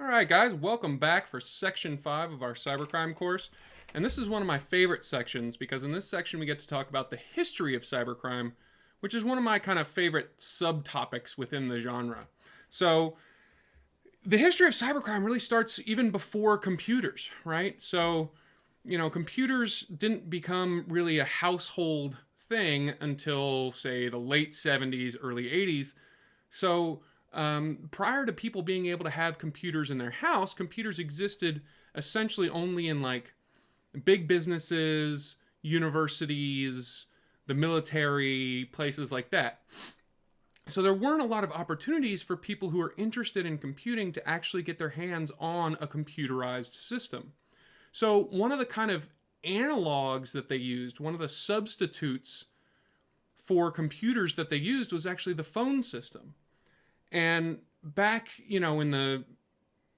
All right, guys, welcome back for section 5 of our cybercrime course. And this is one of my favorite sections because in this section we get to talk about the history of cybercrime, which is one of my kind of favorite subtopics within the genre. So, the history of cybercrime really starts even before computers, right? So, computers didn't become really a household thing until, say, the late 70s, early 80s. So, prior to people being able to have computers in their house, computers existed essentially only in like big businesses, universities, the military, places like that. So there weren't a lot of opportunities for people who are interested in computing to actually get their hands on a computerized system. So one of the kind of analogs that they used, one of the substitutes for computers that they used was actually the phone system. And back, in the,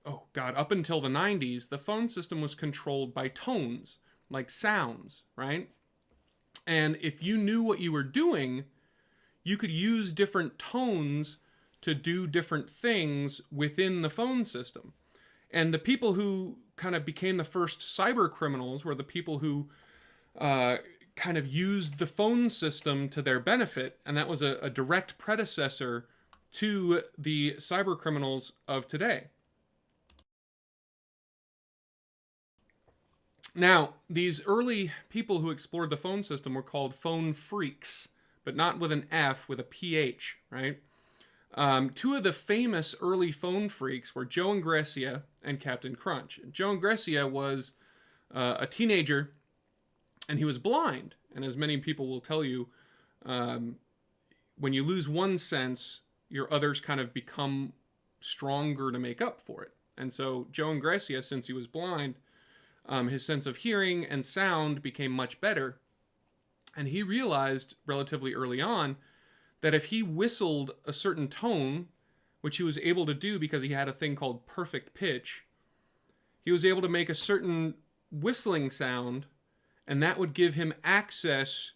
oh God, up until the 90s, the phone system was controlled by tones, like sounds, right? And if you knew what you were doing, you could use different tones to do different things within the phone system. And the people who kind of became the first cyber criminals were the people who kind of used the phone system to their benefit. And that was a direct predecessor to the cyber criminals of today. Now, these early people who explored the phone system were called phone freaks, but not with an F, with a PH, right? Two of the famous early phone freaks were Joe Ingressia and Captain Crunch. Joe Ingressia was a teenager, and he was blind. And as many people will tell you, when you lose one sense, your others kind of become stronger to make up for it. And so Joe Ingressia, since he was blind, his sense of hearing and sound became much better. And he realized relatively early on that if he whistled a certain tone, which he was able to do because he had a thing called perfect pitch, he was able to make a certain whistling sound, and that would give him access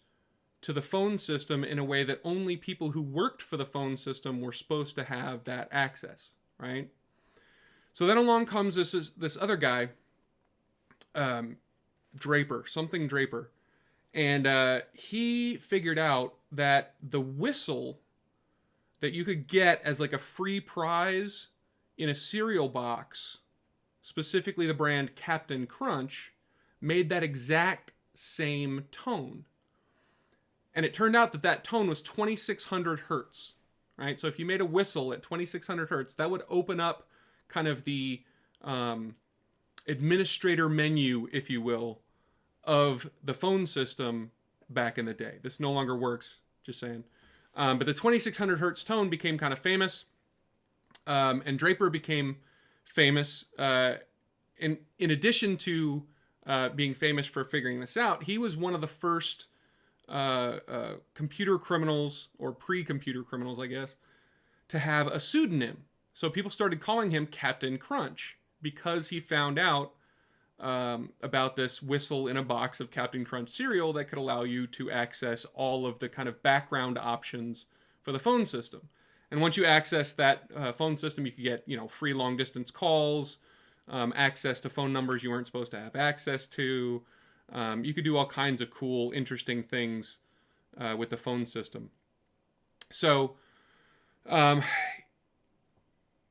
to the phone system in a way that only people who worked for the phone system were supposed to have that access, right? So then along comes this other guy, Draper, something Draper, and he figured out that the whistle that you could get as like a free prize in a cereal box, specifically the brand Captain Crunch, made that exact same tone. And it turned out that that tone was 2600 hertz, right? So if you made a whistle at 2600 hertz, that would open up kind of the administrator menu, if you will, of the phone system back in the day. This no longer works, just saying. But the 2600 hertz tone became kind of famous, and Draper became famous. In addition to being famous for figuring this out, he was one of the first computer criminals, or pre-computer criminals, I guess, to have a pseudonym. So people started calling him Captain Crunch because he found out about this whistle in a box of Captain Crunch cereal that could allow you to access all of the kind of background options for the phone system. And once you access that phone system, you could get, free long distance calls, access to phone numbers you weren't supposed to have access to. You could do all kinds of cool, interesting things with the phone system. So,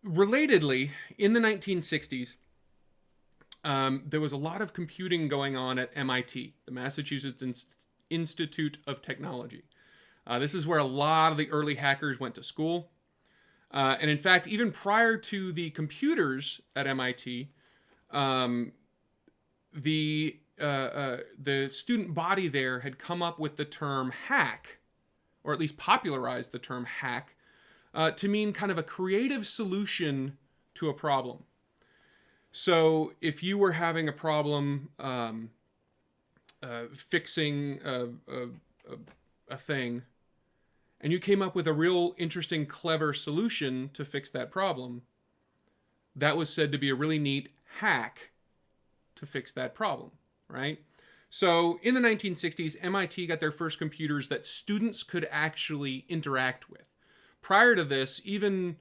relatedly, in the 1960s, there was a lot of computing going on at MIT, the Massachusetts Institute of Technology. This is where a lot of the early hackers went to school. And in fact, even prior to the computers at MIT, the student body there had come up with the term hack, or at least popularized the term hack, to mean kind of a creative solution to a problem. So if you were having a problem fixing a thing, and you came up with a real interesting, clever solution to fix that problem, that was said to be a really neat hack to fix that problem, right? So in the 1960s, MIT got their first computers that students could actually interact with. Prior to this, even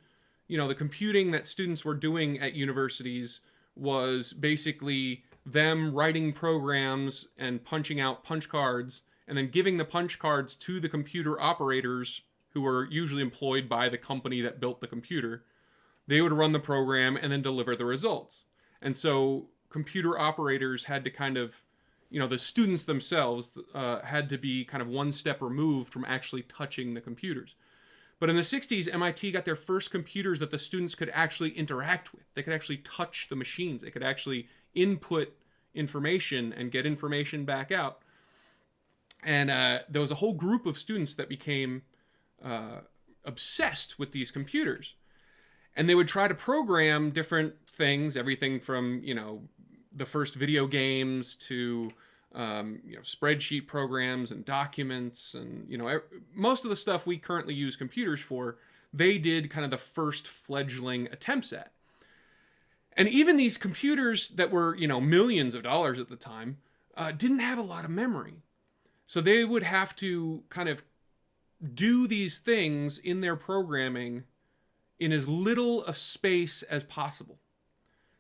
the computing that students were doing at universities was basically them writing programs and punching out punch cards and then giving the punch cards to the computer operators who were usually employed by the company that built the computer. They would run the program and then deliver the results. And so computer operators had to kind of, the students themselves had to be kind of one step removed from actually touching the computers. But in the 60s, MIT got their first computers that the students could actually interact with. They could actually touch the machines. They could actually input information and get information back out. And there was a whole group of students that became obsessed with these computers. And they would try to program different things, everything from, the first video games to spreadsheet programs and documents and most of the stuff we currently use computers for, they did kind of the first fledgling attempts at. And even these computers that were millions of dollars at the time didn't have a lot of memory, so they would have to kind of do these things in their programming in as little of space as possible.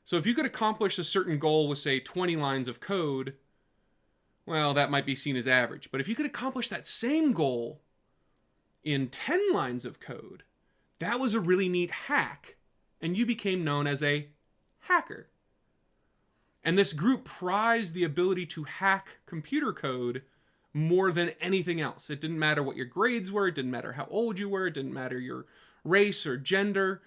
So if you could accomplish a certain goal with, say, 20 lines of code, well, that might be seen as average. But if you could accomplish that same goal in 10 lines of code, that was a really neat hack, and you became known as a hacker. And this group prized the ability to hack computer code more than anything else. It didn't matter what your grades were, it didn't matter how old you were, it didn't matter your race or gender.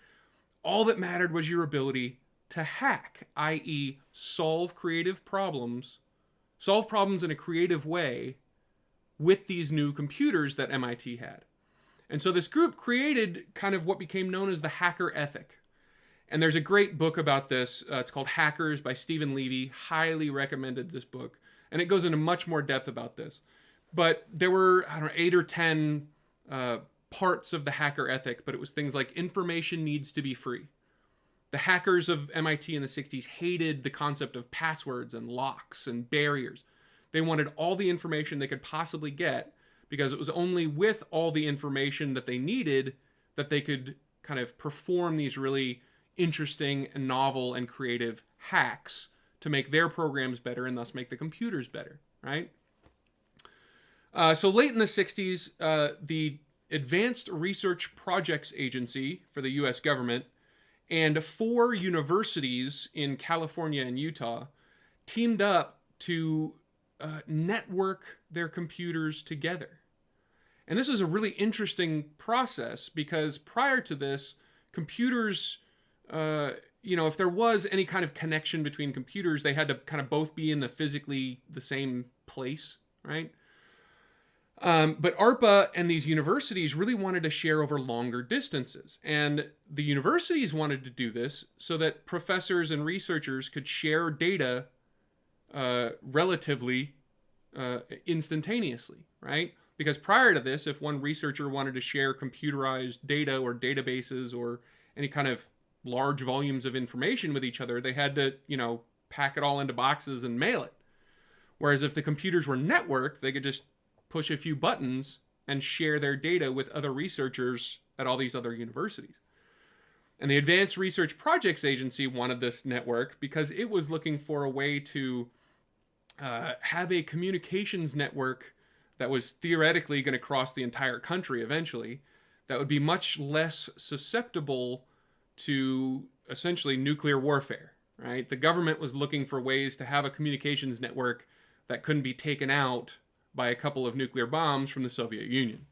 All that mattered was your ability to hack, i.e. solve problems in a creative way with these new computers that MIT had. And so this group created kind of what became known as the hacker ethic. And there's a great book about this. It's called Hackers by Stephen Levy. Highly recommended this book. And it goes into much more depth about this. But there were, 8 or 10 parts of the hacker ethic, but it was things like information needs to be free. The hackers of MIT in the 60s hated the concept of passwords and locks and barriers. They wanted all the information they could possibly get because it was only with all the information that they needed that they could kind of perform these really interesting and novel and creative hacks to make their programs better and thus make the computers better, right? So late in the 60s, the Advanced Research Projects Agency for the U.S. government and 4 universities in California and Utah teamed up to network their computers together. And this is a really interesting process because prior to this, computers, if there was any kind of connection between computers, they had to kind of both be in the same place, right? But ARPA and these universities really wanted to share over longer distances. And the universities wanted to do this so that professors and researchers could share data relatively instantaneously, right? Because prior to this, if one researcher wanted to share computerized data or databases or any kind of large volumes of information with each other, they had to, pack it all into boxes and mail it. Whereas if the computers were networked, they could just push a few buttons and share their data with other researchers at all these other universities. And the Advanced Research Projects Agency wanted this network because it was looking for a way to have a communications network that was theoretically going to cross the entire country eventually, that would be much less susceptible to essentially nuclear warfare, right? The government was looking for ways to have a communications network that couldn't be taken out by a couple of nuclear bombs from the Soviet Union.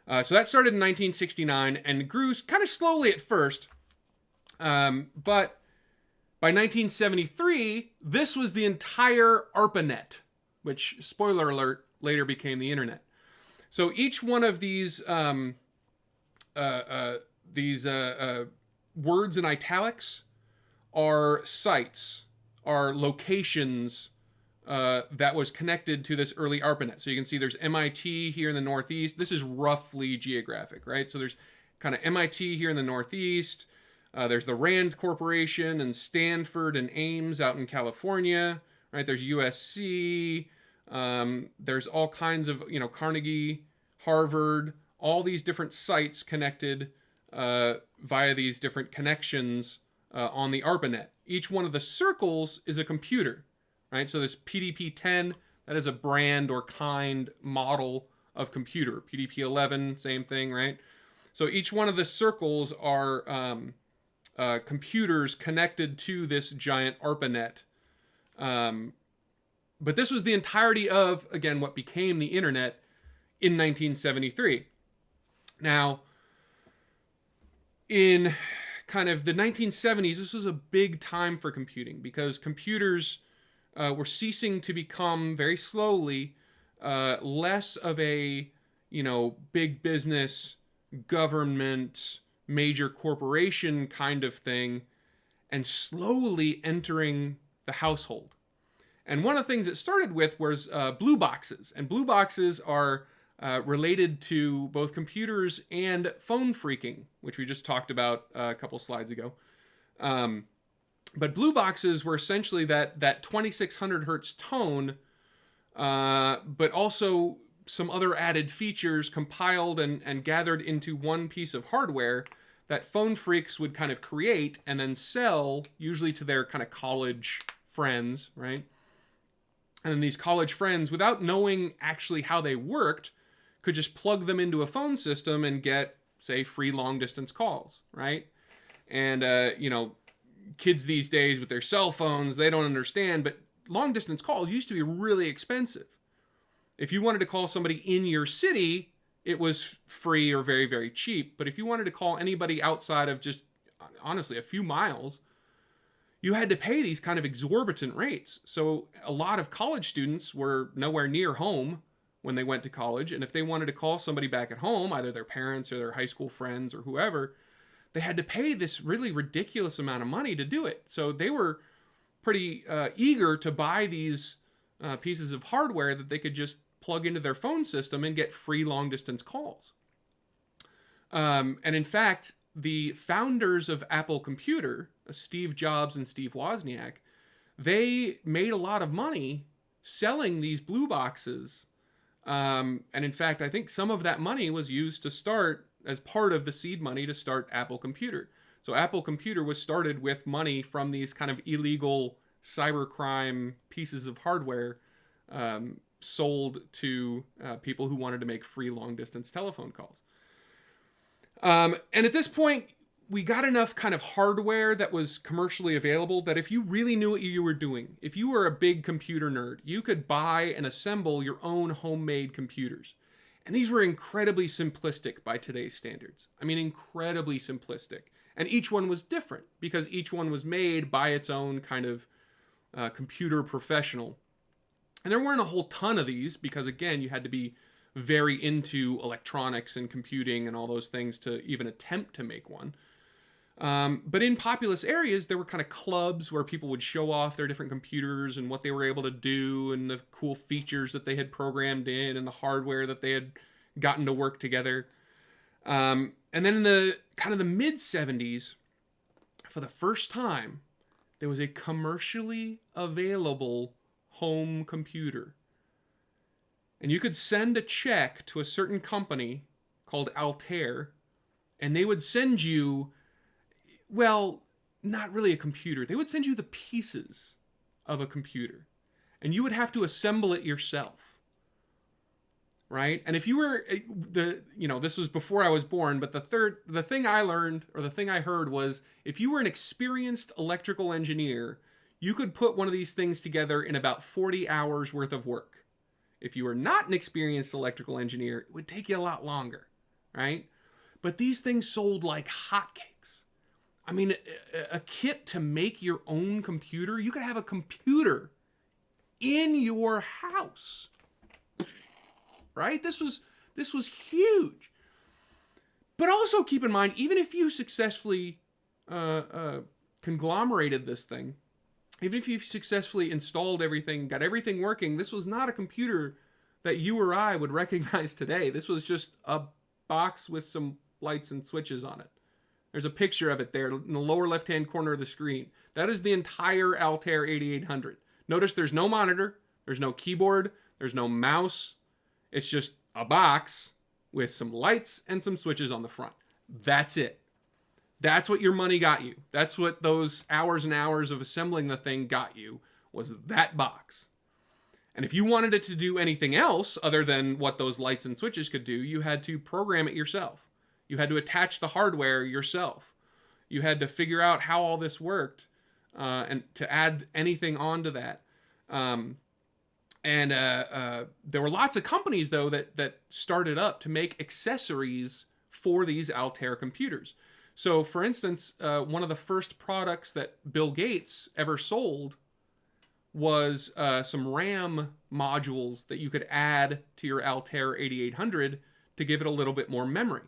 So that started in 1969 and grew kind of slowly at first. But by 1973, this was the entire ARPANET, which, spoiler alert, later became the internet. So each one of these words in italics are sites, are locations that was connected to this early ARPANET. So you can see there's MIT here in the Northeast. This is roughly geographic, right? So there's kind of MIT here in the Northeast. There's the Rand Corporation and Stanford and Ames out in California, right? There's USC. There's all kinds of, Carnegie, Harvard, all these different sites connected via these different connections on the ARPANET. Each one of the circles is a computer, right? So this PDP-10, that is a brand or kind model of computer. PDP-11, same thing, right? So each one of the circles are computers connected to this giant ARPANET. But this was the entirety of, again, what became the internet in 1973. Now, in kind of the 1970s, this was a big time for computing because computers were ceasing to become very slowly less of a, big business, government, major corporation kind of thing, and slowly entering the household. And one of the things it started with was blue boxes. And blue boxes are related to both computers and phone phreaking, which we just talked about a couple slides ago. But blue boxes were essentially that 2600 hertz tone, but also some other added features compiled and gathered into one piece of hardware that phone phreaks would kind of create and then sell, usually to their kind of college friends, right? And then these college friends, without knowing actually how they worked, could just plug them into a phone system and get, say, free long distance calls, right? And, kids these days with their cell phones, they don't understand, but long distance calls used to be really expensive. If you wanted to call somebody in your city, it was free or very, very cheap. But if you wanted to call anybody outside of just, honestly, a few miles, you had to pay these kind of exorbitant rates. So a lot of college students were nowhere near home when they went to college. And if they wanted to call somebody back at home, either their parents or their high school friends or whoever, they had to pay this really ridiculous amount of money to do it. So they were pretty eager to buy these pieces of hardware that they could just plug into their phone system and get free long distance calls. And in fact, the founders of Apple Computer, Steve Jobs and Steve Wozniak, they made a lot of money selling these blue boxes. And in fact, I think some of that money was used to start as part of the seed money to start Apple Computer. So Apple Computer was started with money from these kind of illegal cybercrime pieces of hardware sold to people who wanted to make free long distance telephone calls. And at this point, we got enough kind of hardware that was commercially available that if you really knew what you were doing, if you were a big computer nerd, you could buy and assemble your own homemade computers. And these were incredibly simplistic by today's standards. I mean, incredibly simplistic. And each one was different because each one was made by its own kind of computer professional. And there weren't a whole ton of these because, again, you had to be very into electronics and computing and all those things to even attempt to make one. But in populous areas, there were kind of clubs where people would show off their different computers and what they were able to do and the cool features that they had programmed in and the hardware that they had gotten to work together. And then in the kind of the mid 70s, for the first time, there was a commercially available home computer. And you could send a check to a certain company called Altair, and they would send you, well, not really a computer. They would send you the pieces of a computer, and you would have to assemble it yourself. Right? And if you were this was before I was born, but the thing I learned or the thing I heard was if you were an experienced electrical engineer, you could put one of these things together in about 40 hours worth of work. If you were not an experienced electrical engineer, it would take you a lot longer, right? But these things sold like hotcakes. I mean, a kit to make your own computer, you could have a computer in your house, right? This was huge. But also keep in mind, even if you successfully conglomerated this thing, even if you successfully installed everything, got everything working, this was not a computer that you or I would recognize today. This was just a box with some lights and switches on it. There's a picture of it there in the lower left-hand corner of the screen. That is the entire Altair 8800. Notice there's no monitor, there's no keyboard, there's no mouse. It's just a box with some lights and some switches on the front. That's it. That's what your money got you. That's what those hours and hours of assembling the thing got you, was that box. And if you wanted it to do anything else other than what those lights and switches could do, you had to program it yourself. You had to attach the hardware yourself. You had to figure out how all this worked, and to add anything onto that. There were lots of companies, though, that started up to make accessories for these Altair computers. So, for instance, one of the first products that Bill Gates ever sold was some RAM modules that you could add to your Altair 8800 to give it a little bit more memory.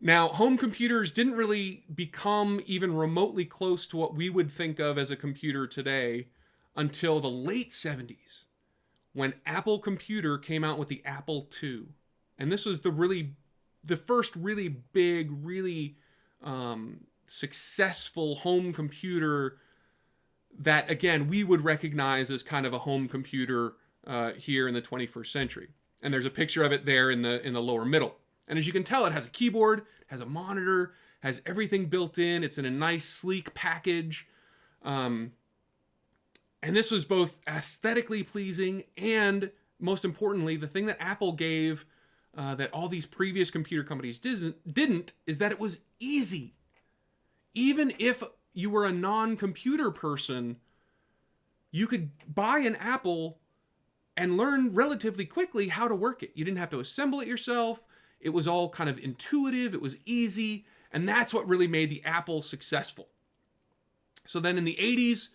Now, home computers didn't really become even remotely close to what we would think of as a computer today until the late 70s, when Apple Computer came out with the Apple II. And this was the first really big, really successful home computer that, again, we would recognize as kind of a home computer here in the 21st century. And there's a picture of it there in the lower middle. And as you can tell, it has a keyboard, has a monitor, has everything built in. It's in a nice, sleek package. And this was both aesthetically pleasing and, most importantly, the thing that Apple gave that all these previous computer companies didn't is that it was easy. Even if you were a non-computer person, you could buy an Apple and learn relatively quickly how to work it. You didn't have to assemble it yourself. It was all kind of intuitive. It was easy. And that's what really made the Apple successful. So then in the 80s,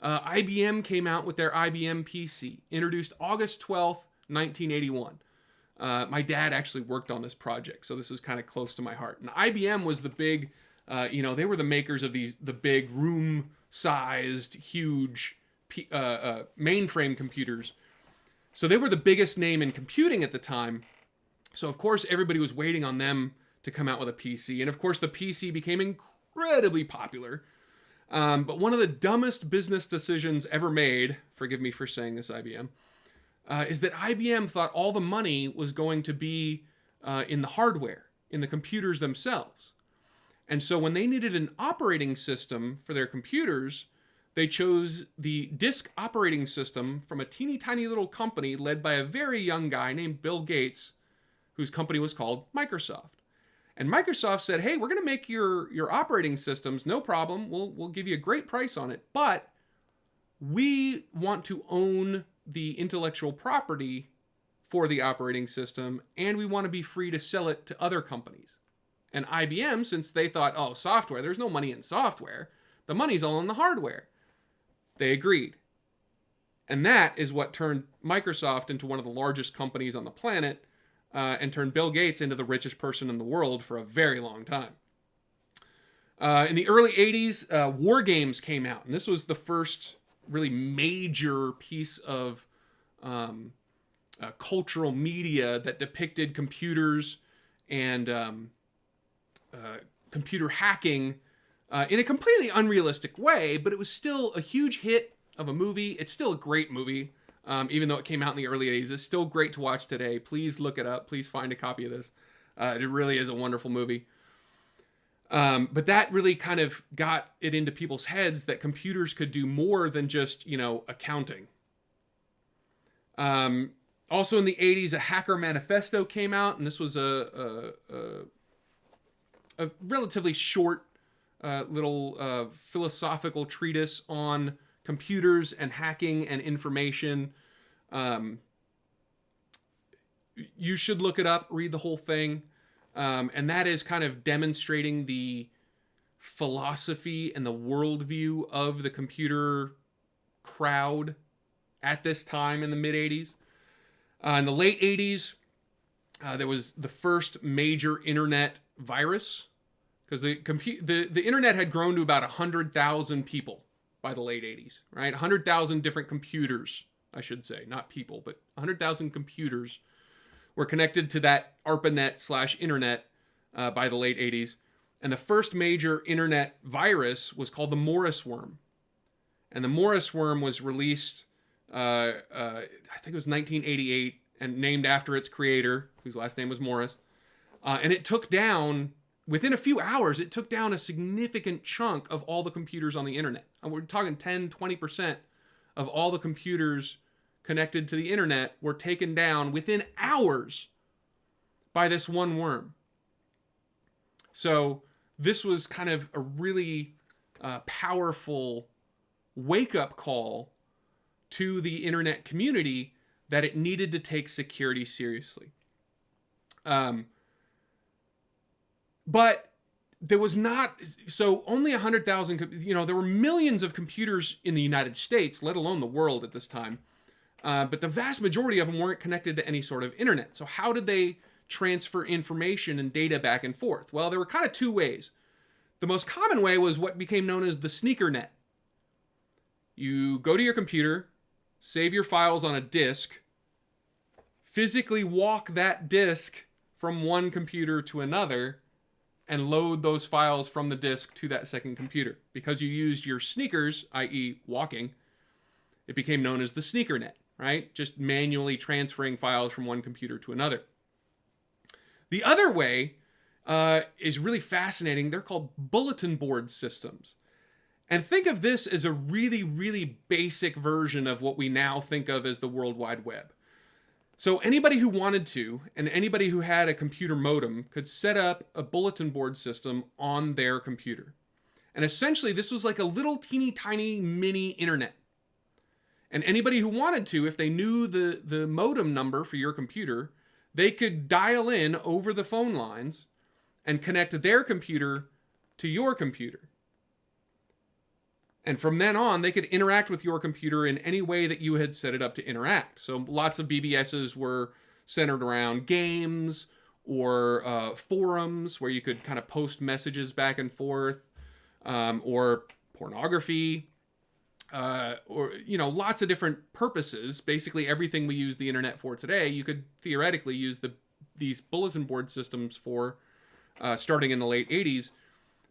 IBM came out with their IBM PC, introduced August 12th, 1981. My dad actually worked on this project, so this is kind of close to my heart. And IBM was the big, they were the makers of the big room-sized, huge mainframe computers. So they were the biggest name in computing at the time. So, of course, everybody was waiting on them to come out with a PC. And, of course, the PC became incredibly popular. But one of the dumbest business decisions ever made, forgive me for saying this, IBM, is that IBM thought all the money was going to be in the hardware, in the computers themselves. And so when they needed an operating system for their computers, they chose the disk operating system from a teeny tiny little company led by a very young guy named Bill Gates, whose company was called Microsoft. And Microsoft said, hey, we're going to make your operating systems, no problem. We'll give you a great price on it. But we want to own the intellectual property for the operating system, and we want to be free to sell it to other companies. And IBM, since they thought, oh, software, there's no money in software. The money's all in the hardware. They agreed. And that is what turned Microsoft into one of the largest companies on the planet, and turned Bill Gates into the richest person in the world for a very long time. In the early 80s, War Games came out, and this was the first really major piece of cultural media that depicted computers and computer hacking in a completely unrealistic way, but it was still a huge hit of a movie. It's still a great movie. Even though it came out in the early 80s, it's still great to watch today. Please look it up. Please find a copy of this. It really is a wonderful movie. But that really kind of got it into people's heads that computers could do more than just, accounting. Also in the 80s, a Hacker Manifesto came out, and this was a relatively short little philosophical treatise on computers and hacking and information. You should look it up, read the whole thing. And that is kind of demonstrating the philosophy and the worldview of the computer crowd at this time in the mid-80s. In the late 80s, there was the first major internet virus, because the internet had grown to about 100,000 people by the late 80s, right? 100,000 different computers, I should say, not people, but 100,000 computers were connected to that ARPANET/internet by the late 80s. And the first major internet virus was called the Morris worm. And the Morris worm was released, I think it was 1988, and named after its creator, whose last name was Morris. And it took down within a few hours, it took down a significant chunk of all the computers on the internet. And we're talking 10, 20% of all the computers connected to the internet were taken down within hours by this one worm. So this was kind of a really powerful wake-up call to the internet community that it needed to take security seriously. But there was not, so only 100,000, there were millions of computers in the United States, let alone the world at this time. But the vast majority of them weren't connected to any sort of internet. So how did they transfer information and data back and forth? Well, there were kind of two ways. The most common way was what became known as the sneaker net. You go to your computer, save your files on a disk, physically walk that disk from one computer to another, and load those files from the disk to that second computer. Because you used your sneakers, i.e. walking, it became known as the sneaker net, right? Just manually transferring files from one computer to another. The other way is really fascinating. They're called bulletin board systems. And think of this as a really, really basic version of what we now think of as the World Wide Web. So anybody who wanted to, and anybody who had a computer modem, could set up a bulletin board system on their computer. And essentially, this was like a little teeny tiny mini internet. And anybody who wanted to, if they knew the modem number for your computer, they could dial in over the phone lines and connect their computer to your computer. And from then on, they could interact with your computer in any way that you had set it up to interact. So lots of BBSs were centered around games or forums where you could kind of post messages back and forth, or pornography, or, lots of different purposes. Basically, everything we use the internet for today, you could theoretically use these bulletin board systems for, starting in the late 80s.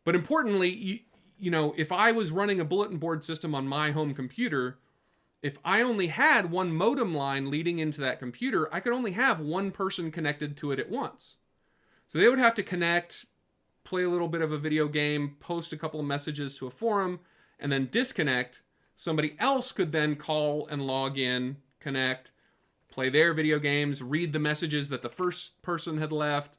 But importantly, if I was running a bulletin board system on my home computer, if I only had one modem line leading into that computer, I could only have one person connected to it at once. So they would have to connect, play a little bit of a video game, post a couple of messages to a forum, and then disconnect. Somebody else could then call and log in, connect, play their video games, read the messages that the first person had left,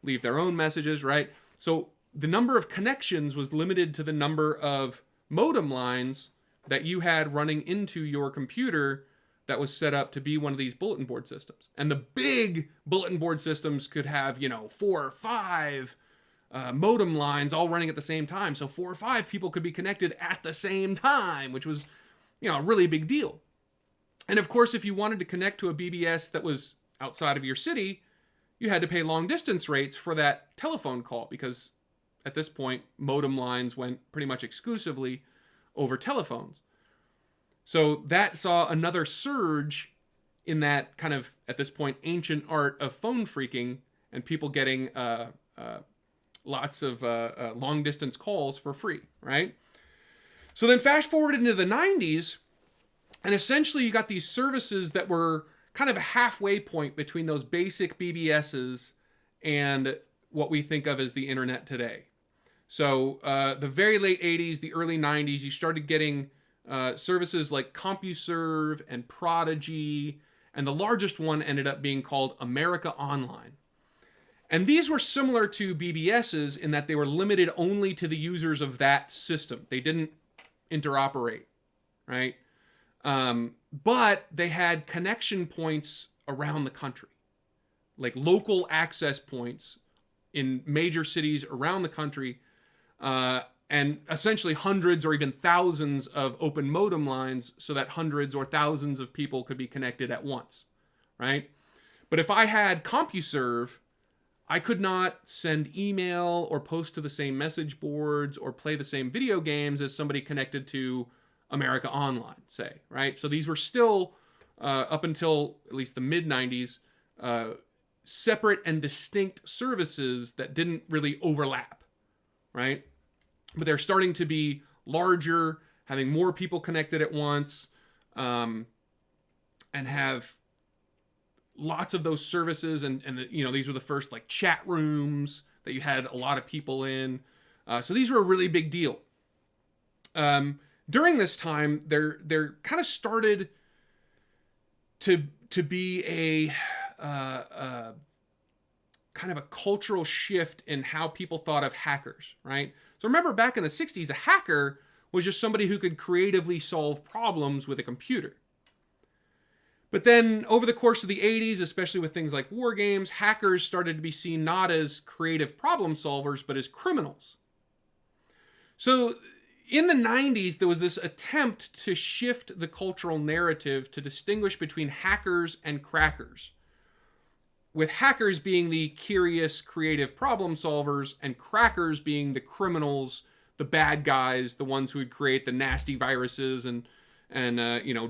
leave their own messages, right? So the number of connections was limited to the number of modem lines that you had running into your computer that was set up to be one of these bulletin board systems. And the big bulletin board systems could have, 4 or 5 modem lines all running at the same time. So 4 or 5 people could be connected at the same time, which was, a really big deal. And of course, if you wanted to connect to a BBS that was outside of your city, you had to pay long distance rates for that telephone call, because at this point, modem lines went pretty much exclusively over telephones. So that saw another surge in that kind of, at this point, ancient art of phone phreaking and people getting lots of long-distance calls for free, right? So then fast forward into the 90s, and essentially you got these services that were kind of a halfway point between those basic BBSs and what we think of as the internet today. So the very late 80s, the early 90s, you started getting services like CompuServe and Prodigy, and the largest one ended up being called America Online. And these were similar to BBSs in that they were limited only to the users of that system. They didn't interoperate, right? But they had connection points around the country, like local access points in major cities around the country, and essentially hundreds or even thousands of open modem lines so that hundreds or thousands of people could be connected at once, right? But if I had CompuServe, I could not send email or post to the same message boards or play the same video games as somebody connected to America Online, say, right? So these were still, up until at least the mid-90s, separate and distinct services that didn't really overlap, right? But they're starting to be larger, having more people connected at once, and have lots of those services. And these were the first like chat rooms that you had a lot of people in. So these were a really big deal. During this time, there kind of started to be a kind of a cultural shift in how people thought of hackers, right? So remember back in the 60s, a hacker was just somebody who could creatively solve problems with a computer. But then over the course of the 80s, especially with things like war games, hackers started to be seen not as creative problem solvers, but as criminals. So in the 90s, there was this attempt to shift the cultural narrative to distinguish between hackers and crackers, with hackers being the curious, creative problem solvers and crackers being the criminals, the bad guys, the ones who would create the nasty viruses and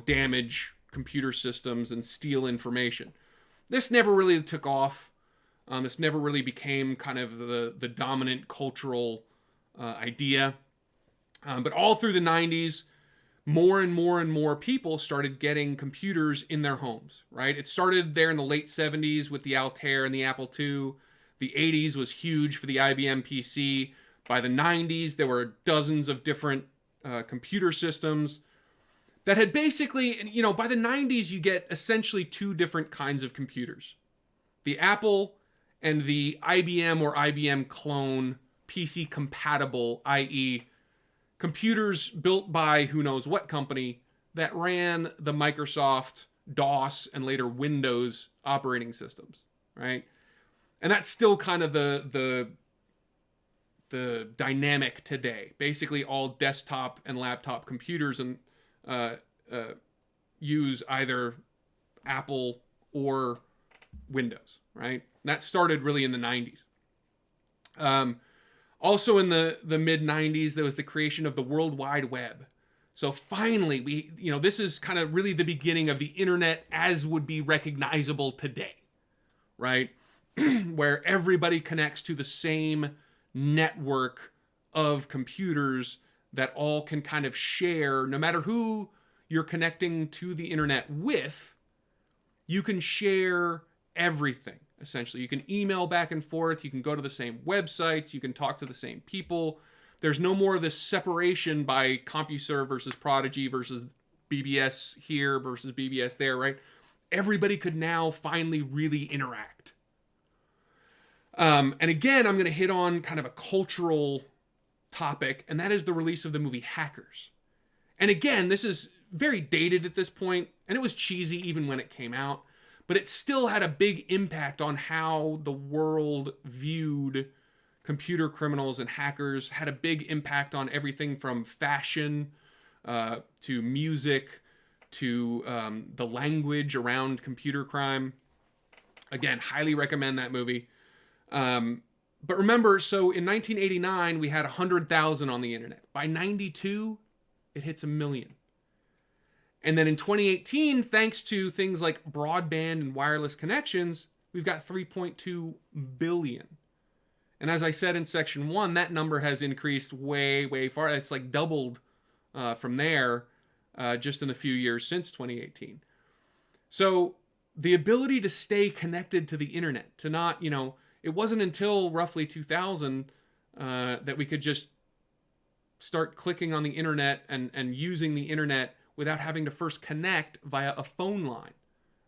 damage computer systems and steal information. This never really took off. This never really became kind of the dominant cultural idea. But all through the 90s, more and more and more people started getting computers in their homes, right? It started there in the late 70s with the Altair and the Apple II. The 80s was huge for the IBM PC. By the 90s, there were dozens of different computer systems that had basically, by the 90s, you get essentially two different kinds of computers. The Apple and the IBM or IBM clone PC compatible, i.e., computers built by who knows what company that ran the Microsoft DOS and later Windows operating systems, right? And that's still kind of the dynamic today. Basically, all desktop and laptop computers and use either Apple or Windows, right? And that started really in the 90s. Also in the mid 90s, there was the creation of the World Wide Web. So finally, this is kind of really the beginning of the internet as would be recognizable today, right? Where everybody connects to the same network of computers that all can kind of share, no matter who you're connecting to the internet with, you can share everything. Essentially, you can email back and forth, you can go to the same websites, you can talk to the same people. There's no more of this separation by CompuServe versus Prodigy versus BBS here versus BBS there, right? Everybody could now finally really interact. And again, I'm going to hit on kind of a cultural topic, and that is the release of the movie Hackers. And again, this is very dated at this point, and it was cheesy even when it came out. But it still had a big impact on how the world viewed computer criminals and hackers, had a big impact on everything from fashion to music to the language around computer crime. Again, highly recommend that movie. But remember, so in 1989, we had 100,000 on the internet. By 92, it hits 1 million. And then in 2018, thanks to things like broadband and wireless connections, we've got 3.2 billion. And as I said in section 1, that number has increased way, way far. It's like doubled from there just in the few years since 2018. So the ability to stay connected to the internet, to not, it wasn't until roughly 2000 that we could just start clicking on the internet and using the internet without having to first connect via a phone line,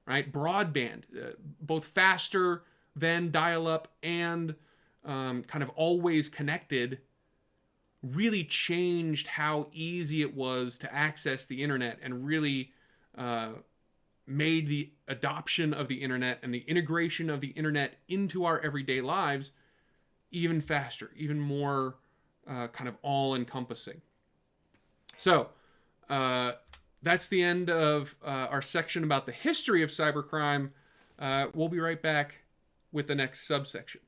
right? Broadband, both faster than dial-up and kind of always connected, really changed how easy it was to access the internet and really made the adoption of the internet and the integration of the internet into our everyday lives even faster, even more kind of all-encompassing. So, that's the end of our section about the history of cybercrime. We'll be right back with the next subsection.